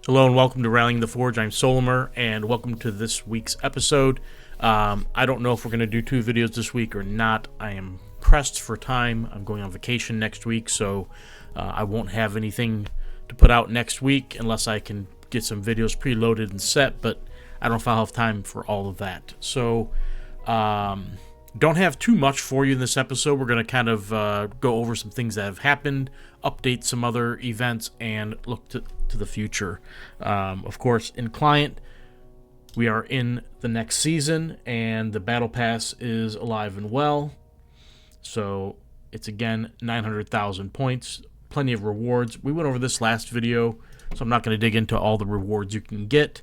Hello and welcome to Rallying the Forge. I'm Solimer, and welcome to this week's episode. I don't know if we're going to do 2 videos this week or not. I am pressed for time. I'm going on vacation next week, so I won't have anything to put out next week unless I can get some videos preloaded and set, but I don't know if I'll have time for all of that. So, don't have too much for you in this episode. We're going to kind of go over some things that have happened, update some other events, and look to the future. Of course, in client, we are in the next season, and the Battle Pass is alive and well. So it's again 900,000 points, plenty of rewards. We went over this last video, so I'm not going to dig into all the rewards you can get.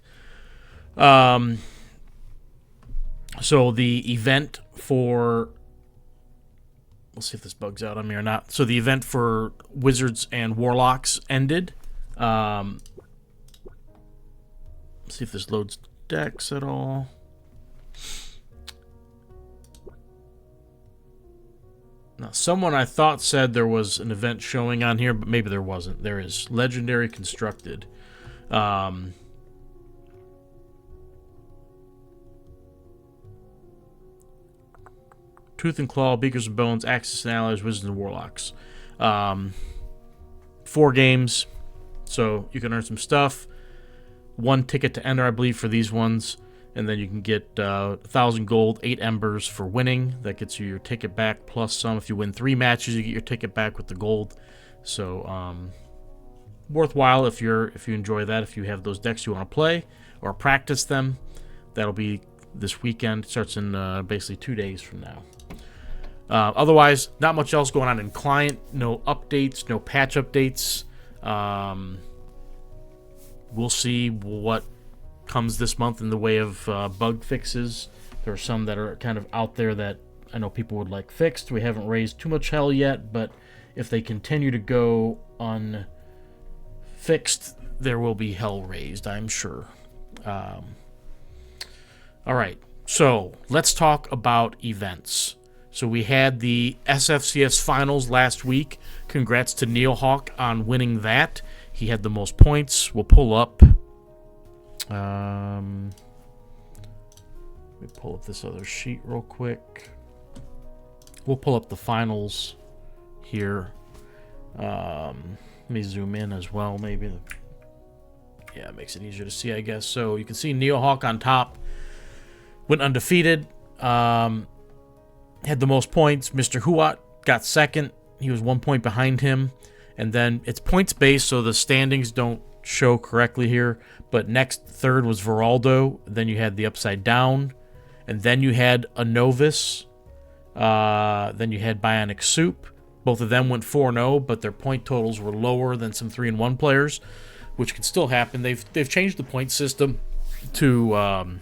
So the event for, let's see if this bugs out on me or not. So the event for Wizards and Warlocks ended. Let's see if this loads decks at all. Now, someone I thought said there was an event showing on here, but maybe there wasn't. There is Legendary Constructed. Tooth and Claw, Beakers and Bones, Axis and Allies, Wizards and Warlocks. 4 games, so you can earn some stuff. 1 ticket to enter, I believe, for these ones. And then you can get 1,000 gold, 8 embers for winning. That gets you your ticket back, plus some. If you win 3 matches, you get your ticket back with the gold. So, worthwhile if you enjoy that. If you have those decks you want to play or practice them, that'll be this weekend. It starts in basically 2 days from now. Otherwise, not much else going on in client. No updates, no patch updates. We'll see what comes this month in the way of bug fixes. There are some that are kind of out there that I know people would like fixed. We haven't raised too much hell yet, but if they continue to go unfixed, there will be hell raised, I'm sure. All right, so let's talk about events. So we had the SFCS finals last week. Congrats to Neohalk on winning that. He had the most points. We'll pull up. Let me pull up this other sheet real quick. We'll pull up the finals here. Let me zoom in as well, maybe. Yeah, it makes it easier to see, I guess. So you can see Neohalk on top. Went undefeated. Had the most points. Mr. Huat got second. He was 1 point behind him. And then it's points based, so the standings don't show correctly here. But next, third was Veraldo. Then you had the Upside Down. And then you had a Novice. Then you had Bionic Soup. Both of them went 4-0, but their point totals were lower than some 3-1 players, which can still happen. They've changed the point system to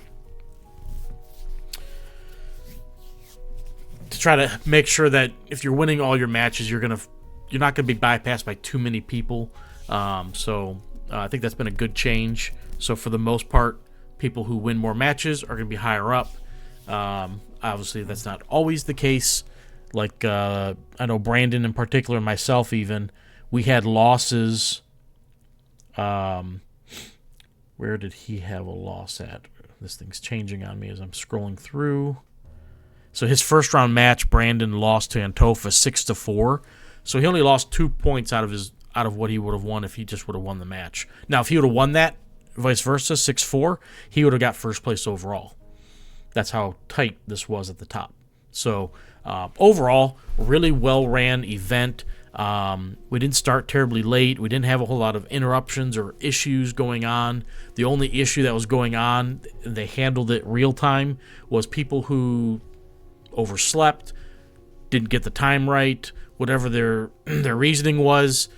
try to make sure that if you're winning all your matches, you're not gonna be bypassed by too many people. So I think that's been a good change. So for the most part, people who win more matches are gonna be higher up. Obviously, that's not always the case. Like I know Brandon in particular, and myself even, we had losses. Where did he have a loss at? This thing's changing on me as I'm scrolling through. So his first round match, Brandon lost to Antofa 6-4. So he only lost 2 points out of what he would have won if he just would have won the match. Now, if he would have won that, vice versa, 6-4, he would have got first place overall. That's how tight this was at the top. So overall, really well-ran event. We didn't start terribly late. We didn't have a whole lot of interruptions or issues going on. The only issue that was going on, they handled it real time, was people who overslept, didn't get the time right, whatever their reasoning was.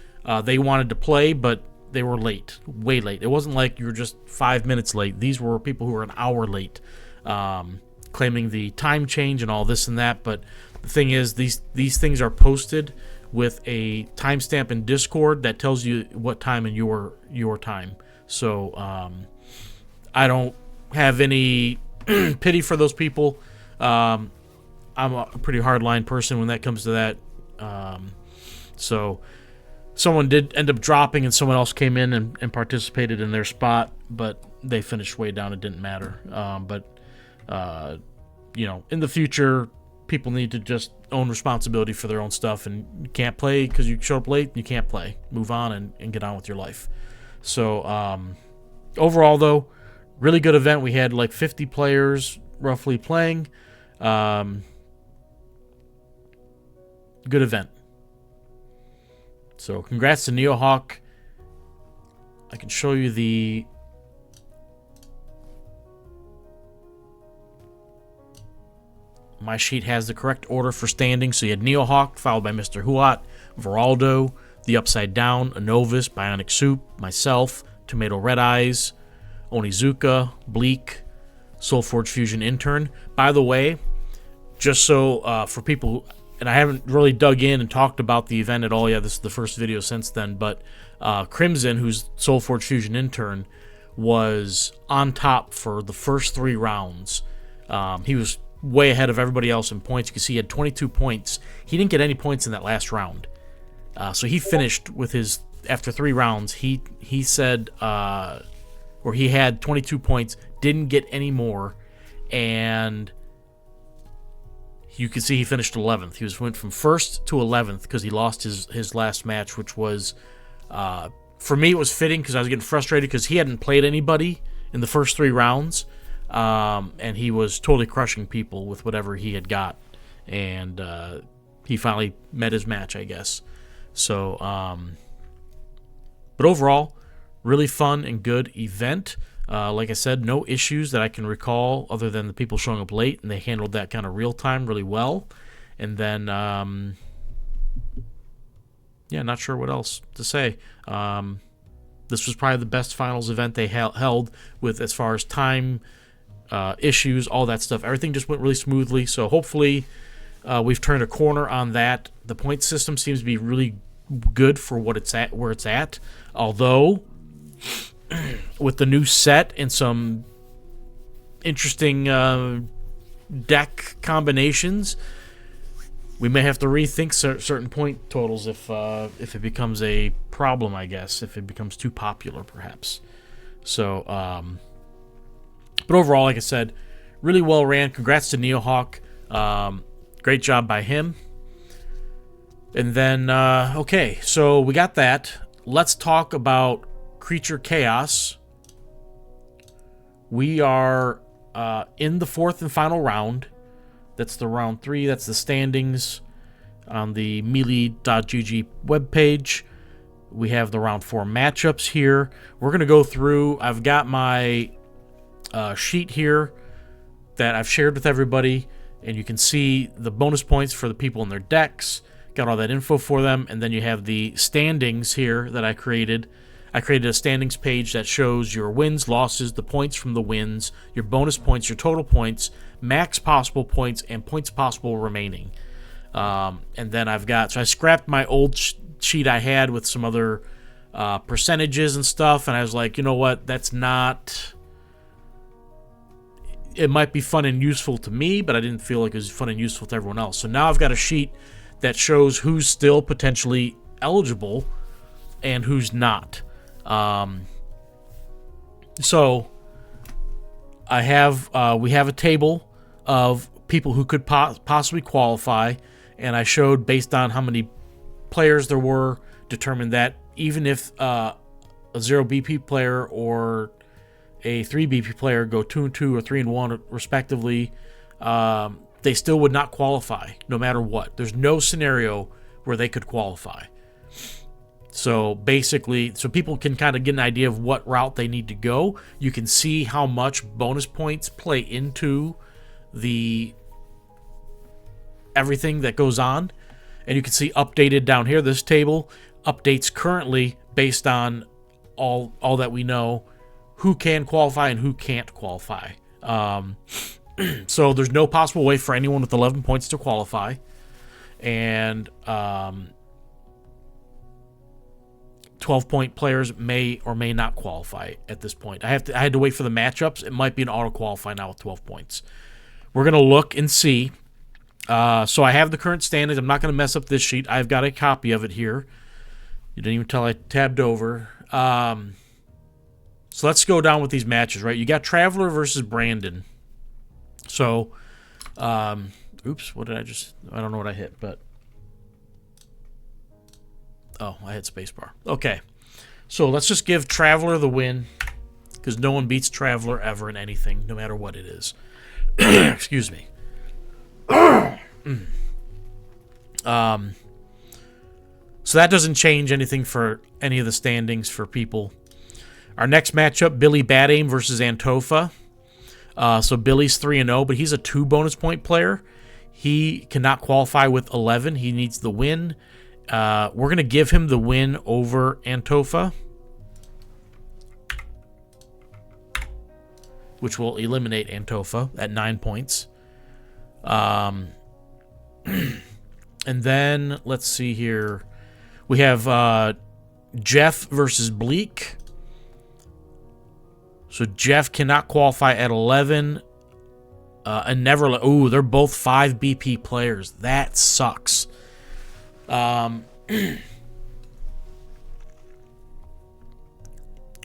They wanted to play, but they were late, way late. It wasn't like you were just 5 minutes late. These were people who were an hour late, claiming the time change and all this and that. But the thing is, these things are posted with a timestamp in Discord that tells you what time in your time. So I don't have any pity for those people. I'm a pretty hardline person when that comes to that. So someone did end up dropping and someone else came in and participated in their spot, but they finished way down. It didn't matter. In the future, people need to just own responsibility for their own stuff, and you can't play because you showed up late. You can't play. Move on and get on with your life. So overall, though, really good event. We had like 50 players roughly playing. Good event. So congrats to Neohalk. I can show you my sheet has the correct order for standing. So you had Neohalk, followed by Mr. Huat, Veraldo, The Upside Down, Anovis, Bionic Soup, myself, Tomato Red Eyes, Onizuka, Bleak, SolForge Fusion Intern. By the way, just so for people, and I haven't really dug in and talked about the event at all yet. This is the first video since then, but Crimson, who's SolForge Fusion Intern, was on top for the first 3 rounds. He was way ahead of everybody else in points. You can see he had 22 points. He didn't get any points in that last round. So he finished with his, after 3 rounds, he said, or he had 22 points, didn't get any more, and you can see he finished 11th. He went from 1st to 11th because he lost his last match, which was, for me, it was fitting because I was getting frustrated because he hadn't played anybody in the first 3 rounds. And he was totally crushing people with whatever he had got, and he finally met his match, I guess. So, but overall, really fun and good event. Like I said, no issues that I can recall other than the people showing up late, and they handled that kind of real time really well. And then, not sure what else to say. This was probably the best finals event they held with as far as time. Issues, all that stuff. Everything just went really smoothly. So hopefully we've turned a corner on that. The point system seems to be really good for what it's at, where it's at. Although with the new set and some interesting deck combinations, we may have to rethink certain point totals if it becomes a problem. I guess if it becomes too popular, perhaps. So. But overall, like I said, really well ran. Congrats to Neohalk. Great job by him. And then, okay, so we got that. Let's talk about Creature Chaos. We are in the 4th and final round. That's the round 3. That's the standings on the melee.gg webpage. We have the round 4 matchups here. We're going to go through. I've got my sheet here that I've shared with everybody, and you can see the bonus points for the people in their decks. Got all that info for them, and then you have the standings here that I created. I created a standings page that shows your wins, losses, the points from the wins, your bonus points, your total points, max possible points, and points possible remaining. And then I've got, so I scrapped my old sheet I had with some other percentages and stuff, and I was like, you know what, that's not... It might be fun and useful to me, but I didn't feel like it was fun and useful to everyone else. So now I've got a sheet that shows who's still potentially eligible and who's not. So I have we have a table of people who could possibly qualify, and I showed based on how many players there were, determined that even if a 0 BP player or a 3 BP player go 2-2 or 3-1 respectively, they still would not qualify no matter what. There's no scenario where they could qualify. So basically, so people can kind of get an idea of what route they need to go. You can see how much bonus points play into the everything that goes on. And you can see updated down here. This table updates currently based on all that we know, who can qualify and who can't qualify. So there's no possible way for anyone with 11 points to qualify. And 12-point players may or may not qualify at this point. I had to wait for the matchups. It might be an auto-qualify now with 12 points. We're going to look and see. So I have the current standings. I'm not going to mess up this sheet. I've got a copy of it here. You didn't even tell I tabbed over. So let's go down with these matches, right? You got Traveler versus Brandon. So, oops, what did I just... I don't know what I hit, but... Oh, I hit spacebar. Okay. So let's just give Traveler the win, because no one beats Traveler ever in anything, no matter what it is. Excuse me. So that doesn't change anything for any of the standings for people. Our next matchup, Billy Bad Aim versus Antofa. So Billy's 3-0, but he's a 2 bonus point player. He cannot qualify with 11. He needs the win. We're going to give him the win over Antofa, which will eliminate Antofa at 9 points. And then, let's see here. We have Jeff versus Bleak. So Jeff cannot qualify at 11. And never... Ooh, they're both 5 BP players. That sucks.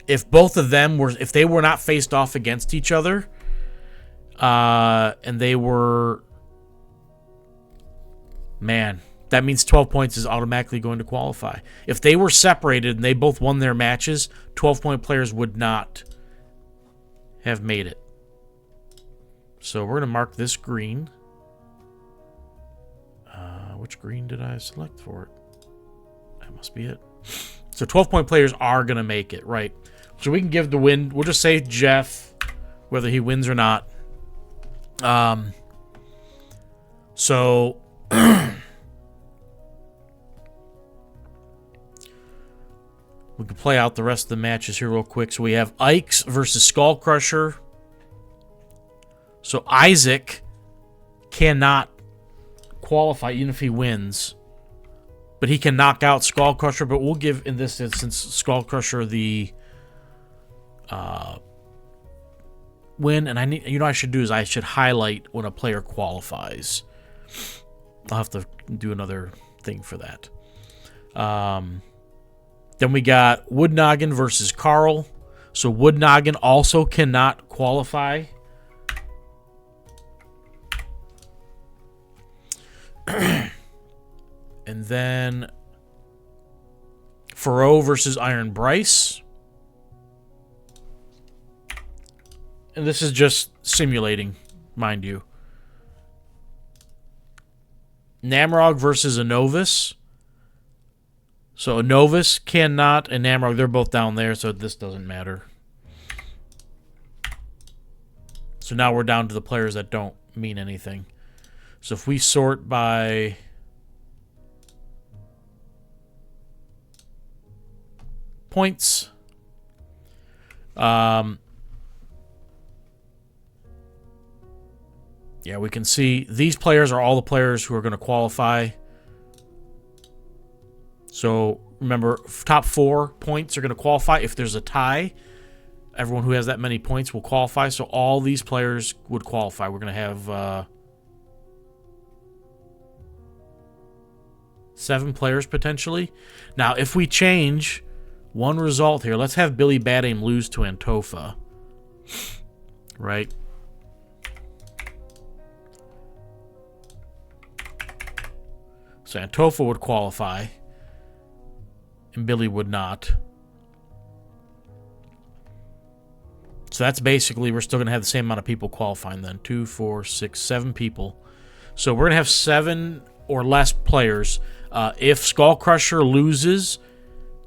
If both of them were... If they were not faced off against each other, and they were... Man, that means 12 points is automatically going to qualify. If they were separated and they both won their matches, 12-point players would not have made it. So we're going to mark this green. Which green did I select for it? That must be it. So 12-point players are going to make it, right? So we can give the win. We'll just say Jeff, whether he wins or not. So... we can play out the rest of the matches here real quick. So we have Ike's versus Skull Crusher. So Isaac cannot qualify even if he wins, but he can knock out Skull Crusher. But we'll give, in this instance, Skull Crusher the win. And I need, I should do is I should highlight when a player qualifies. I'll have to do another thing for that. Then we got Wood Noggin versus Carl. So Wood Noggin also cannot qualify. And then Faro versus Iron Bryce. And this is just simulating, mind you. Namrog versus Anovis. So Anovis cannot, and Namrog, they're both down there, so this doesn't matter. So now we're down to the players that don't mean anything. So if we sort by... points... yeah, we can see these players are all the players who are going to qualify. So remember, top 4 points are going to qualify. If there's a tie, everyone who has that many points will qualify. So all these players would qualify. We're going to have 7 players potentially. Now, if we change one result here, let's have Billy Bad Aim lose to Antofa. Right? So Antofa would qualify, and Billy would not. So that's basically, we're still going to have the same amount of people qualifying then. 2, 4, 6, 7 people. So we're going to have 7 or less players. If Skull Crusher loses,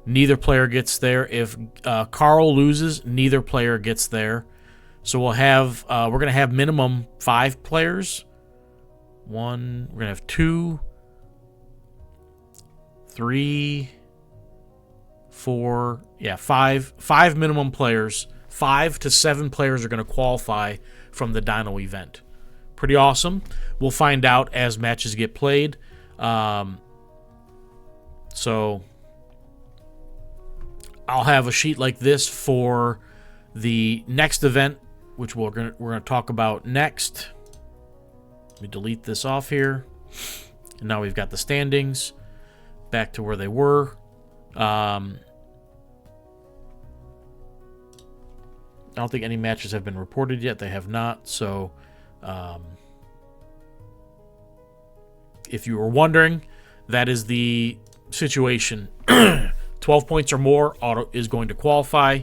neither player gets there. If Carl loses, neither player gets there. So we'll have, we're going to have minimum 5 players. We're going to have 2, 3, 4, yeah, 5 minimum players. 5 to 7 players are going to qualify from the Dino event. Pretty awesome. We'll find out as matches get played. So I'll have a sheet like this for the next event, which we're going to talk about next. Let me delete this off here. And now we've got the standings back to where they were. I don't think any matches have been reported yet. They have not. So, if you were wondering, that is the situation. 12 points or more is going to qualify,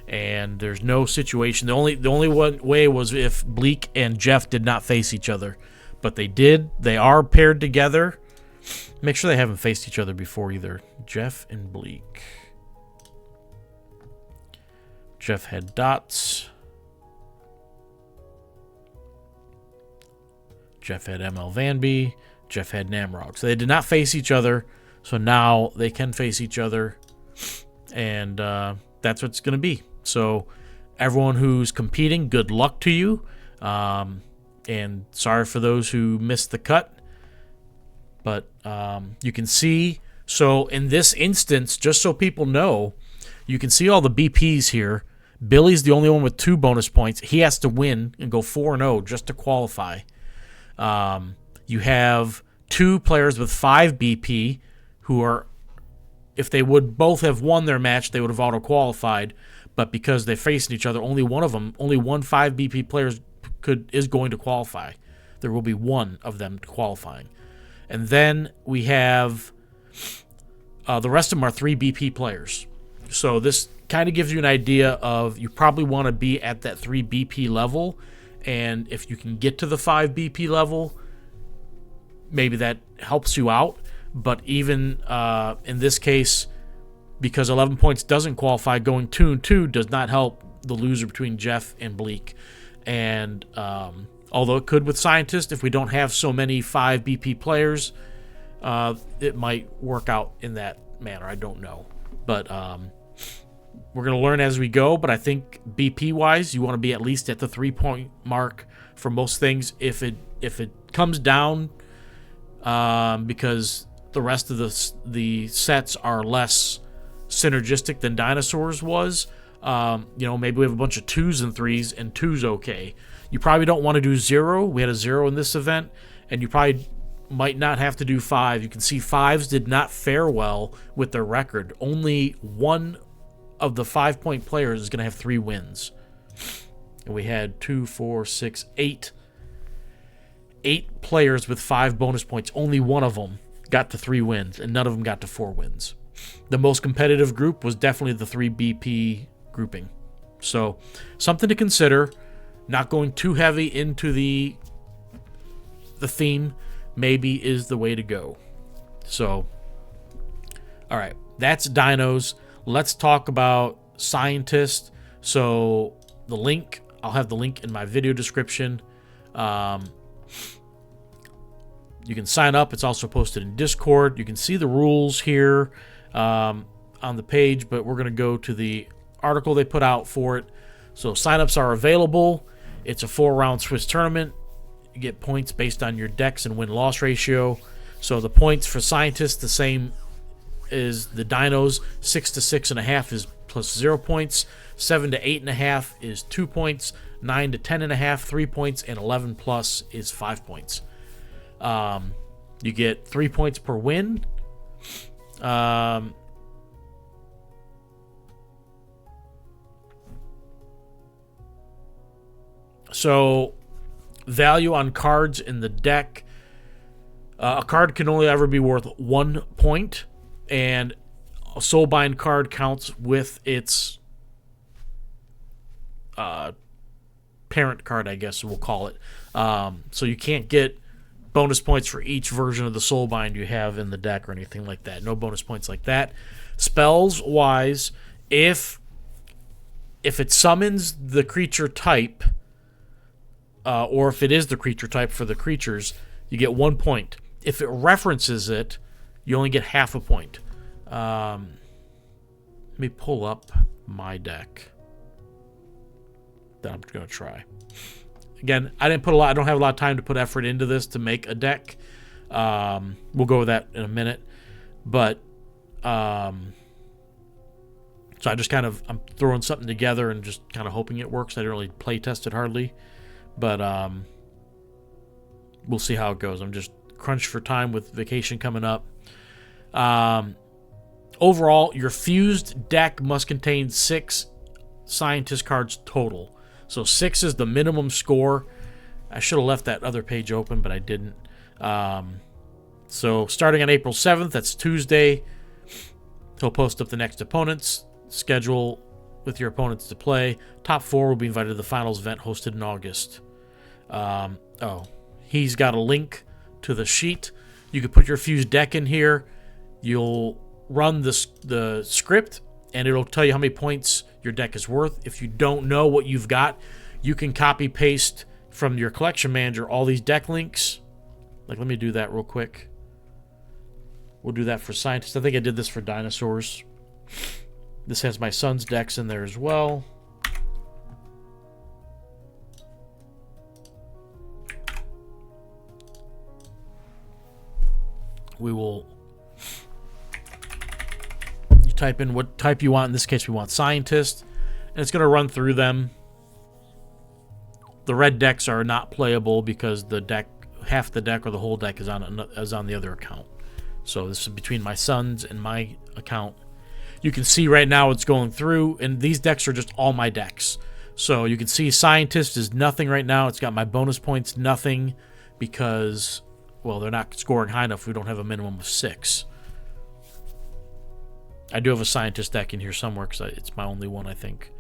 and there's no situation. The only way was if Bleak and Jeff did not face each other, but they did. They are paired together. Make sure they haven't faced each other before either. Jeff and Bleak. Jeff had dots. Jeff had ML Vanby. Jeff had Namrog. So they did not face each other. So now they can face each other. And that's what it's going to be. So everyone who's competing, good luck to you. And sorry for those who missed the cut. But you can see. So in this instance, just so people know, you can see all the BPs here. Billy's the only one with 2 bonus points. He has to win and go 4-0 just to qualify. You have 2 players with 5 BP who are, if they would both have won their match, they would have auto-qualified. But because they faced each other, only one 5 BP player is going to qualify. There will be one of them qualifying. And then we have the rest of them are 3 BP players. So this kind of gives you an idea of you probably want to be at that 3 BP level. And if you can get to the 5 BP level, maybe that helps you out. But even in this case, because 11 points doesn't qualify, going 2-2 does not help the loser between Jeff and Bleak. And although it could with Scientist, if we don't have so many 5 BP players, it might work out in that manner. I don't know. But we're going to learn as we go. But I think BP-wise, you want to be at least at the 3-point mark for most things. If it comes down because the rest of the sets are less synergistic than Dinosaurs was, maybe we have a bunch of 2s and 3s, and 2's okay. You probably don't want to do 0. We had a 0 in this event, and you probably might not have to do 5. You can see 5s did not fare well with their record. Only one of the 5-point players is going to have 3 wins. And we had 2, 4, 6, 8. 8 players with 5 bonus points. Only one of them got to 3 wins, and none of them got to 4 wins. The most competitive group was definitely the 3 BP grouping. So, something to consider. Not going too heavy into the theme maybe is the way to go. So, all right, that's Dinos. Let's talk about Scientist. So, the link, I'll have the link in my video description. You can sign up. It's also posted in Discord. You can see the rules here on the page, but we're going to go to the article they put out for it. So signups are available. It's a 4-round Swiss tournament. You get points based on your decks and win-loss ratio. So the points for Scientists, the same as the Dinos. 6 to 6.5 is plus 0 points. 7 to 8.5 is 2 points. 9 to 10.5, 3 points. And 11 plus is 5 points. You get 3 points per win. So, value on cards in the deck. A card can only ever be worth 1 point, and a Soulbind card counts with its parent card, I guess we'll call it. So you can't get bonus points for each version of the Soulbind you have in the deck or anything like that. No bonus points like that. Spells-wise, if it summons the creature type, or if it is the creature type for the creatures, you get 1 point. If it references it, you only get half a point. Let me pull up my deck that I'm going to try. Again, I don't have a lot of time to put effort into this to make a deck. We'll go with that in a minute. But so I just I'm throwing something together and just kind of hoping it works. I didn't really play test it hardly. But we'll see how it goes. I'm just crunched for time with vacation coming up. overall, your fused deck must contain 6 scientist cards total. So 6 is the minimum score. I should have left that other page open, but I didn't. So starting on April 7th, that's Tuesday, he'll post up the next opponents, schedule with your opponents to play. Top 4 will be invited to the finals event hosted in August. He's got a link to the sheet. You can put your fused deck in here. You'll run the script, and it'll tell you how many points your deck is worth. If you don't know what you've got, you can copy paste from your collection manager all these deck links. Like, let me do that real quick. We'll do that for scientists. I think I did this for dinosaurs. This has my son's decks in there as well. You type in what type you want. In this case, we want scientist, and it's going to run through them. The red decks are not playable because the deck, half the deck or the whole deck is on the other account. So this is between my son's and my account. You can see right now it's going through, and these decks are just all my decks. So you can see scientist is nothing right now. It's got my bonus points nothing because, well, they're not scoring high enough. We don't have a minimum of 6. I do have a scientist deck in here somewhere because it's my only one, I think.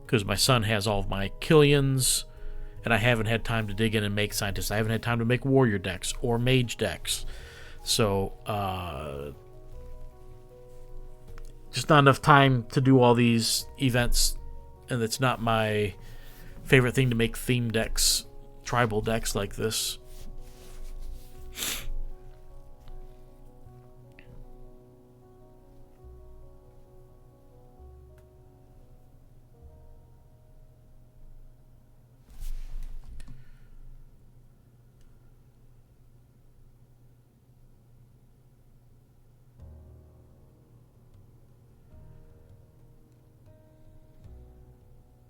Because my son has all of my Killians, and I haven't had time to dig in and make scientists. I haven't had time to make warrior decks or mage decks. So, just not enough time to do all these events, and it's not my favorite thing to make theme decks, tribal decks like this.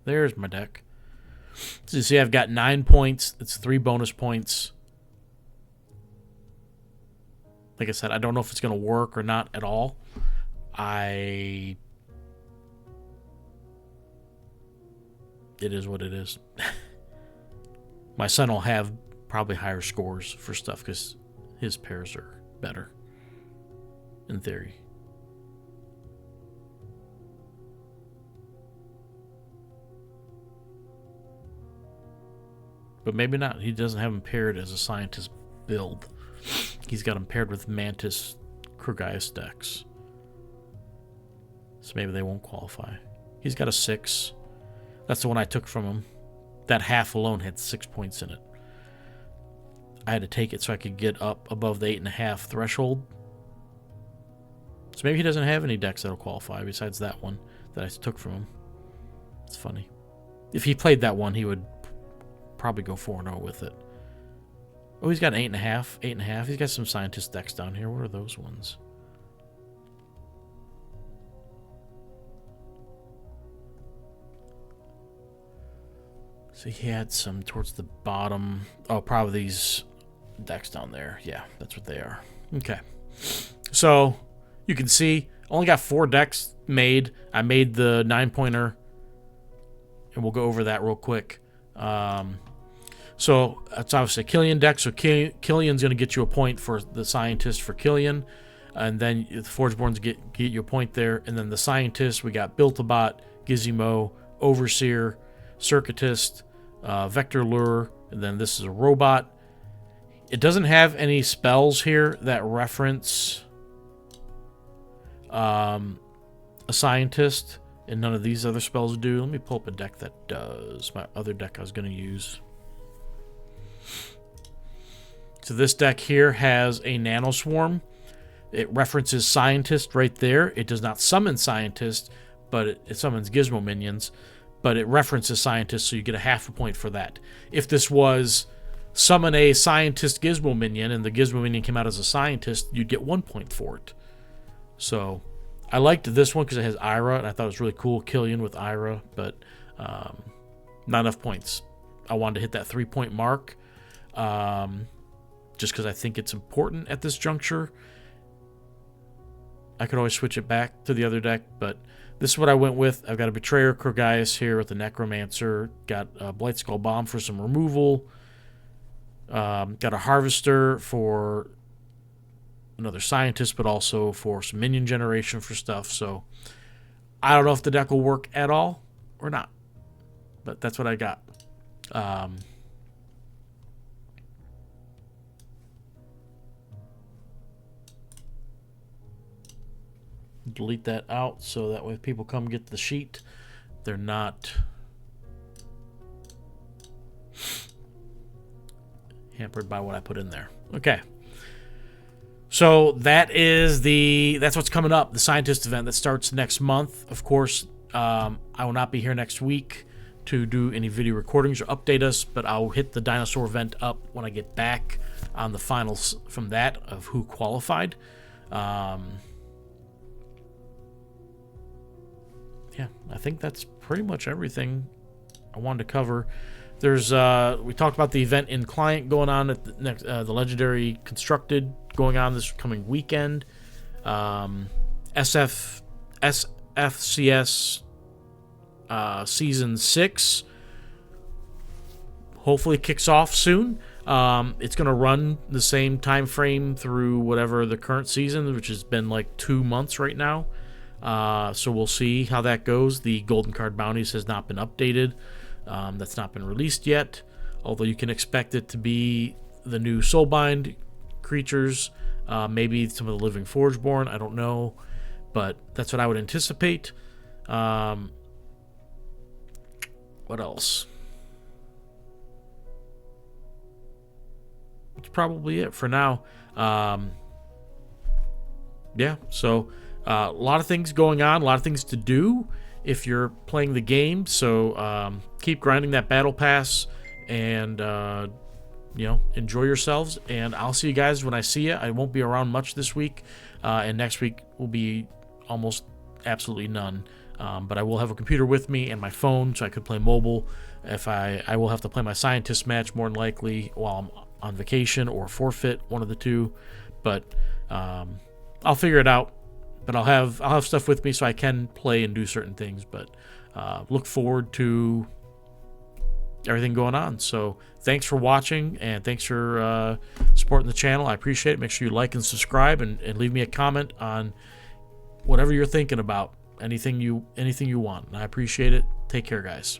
There's my deck. So you see I've got 9 points. It's 3 bonus points. Like I said, I don't know if it's going to work or not at all. It is what it is. My son will have probably higher scores for stuff because his pairs are better, in theory. But maybe not. He doesn't have him paired as a scientist build. He's got him paired with Mantis Krugaius decks. So maybe they won't qualify. He's got a 6. That's the one I took from him. That half alone had 6 points in it. I had to take it so I could get up above the 8.5 threshold. So maybe he doesn't have any decks that'll qualify besides that one that I took from him. It's funny. If he played that one, he would probably go 4-0 with it. Oh, he's got an 8.5. 8.5. He's got some scientist decks down here. What are those ones? So he had some towards the bottom. Oh, probably these decks down there. Yeah, that's what they are. Okay. So you can see, only got 4 decks made. I made the 9-pointer, and we'll go over that real quick. So it's obviously a Killian deck. So Killian's going to get you a point for the scientist for Killian. And then the Forgeborns get you a point there. And then the scientist, we got Built-A-Bot, Gizmo, Overseer, Circuitist, Vector Lure, and then this is a robot. It doesn't have any spells here that reference a scientist, and none of these other spells do. Let me pull up a deck that does. My other deck I was going to use. So this deck here has a Nano Swarm. It references Scientist right there. It does not summon Scientist, but it summons Gizmo minions. But it references Scientist, so you get a half a point for that. If this was summon a Scientist Gizmo minion, and the Gizmo minion came out as a Scientist, you'd get 1 point for it. So I liked this one because it has Ira, and I thought it was really cool, Killian with Ira, but not enough points. I wanted to hit that 3-point mark. Just because I think it's important at this juncture. I could always switch it back to the other deck, but this is what I went with. I've got a Betrayer Krogaius here with the Necromancer. Got a Blight Skull Bomb for some removal. Got a Harvester for another Scientist, but also for some minion generation for stuff. So I don't know if the deck will work at all or not, but that's what I got. Delete that out so that way if people come get the sheet, they're not hampered by what I put in there. Okay. So that's what's coming up, the Scientist event that starts next month. Of course, I will not be here next week to do any video recordings or update us, but I'll hit the Dinosaur event up when I get back on the finals from that of who qualified. Yeah, I think that's pretty much everything I wanted to cover. There's we talked about the event in Client going on at the next, the Legendary Constructed going on this coming weekend. SFCS Season 6 hopefully kicks off soon. It's going to run the same time frame through whatever the current season, which has been like 2 months right now. So we'll see how that goes. The Golden Card Bounties has not been updated. That's not been released yet, although you can expect it to be the new Soulbind creatures, maybe some of the Living Forgeborn, I don't know, but that's what I would anticipate. What else? That's probably it for now. Yeah, so a lot of things going on, a lot of things to do if you're playing the game. So keep grinding that battle pass and enjoy yourselves, and I'll see you guys when I see you. I won't be around much this week, and next week will be almost absolutely none, but I will have a computer with me and my phone, so I could play mobile. If I will have to play my Scientist match more than likely while I'm on vacation, or forfeit, one of the two, but I'll figure it out. But I'll have stuff with me so I can play and do certain things. But look forward to everything going on. So thanks for watching, and thanks for supporting the channel. I appreciate it. Make sure you like and subscribe, and leave me a comment on whatever you're thinking about. Anything you want. And I appreciate it. Take care, guys.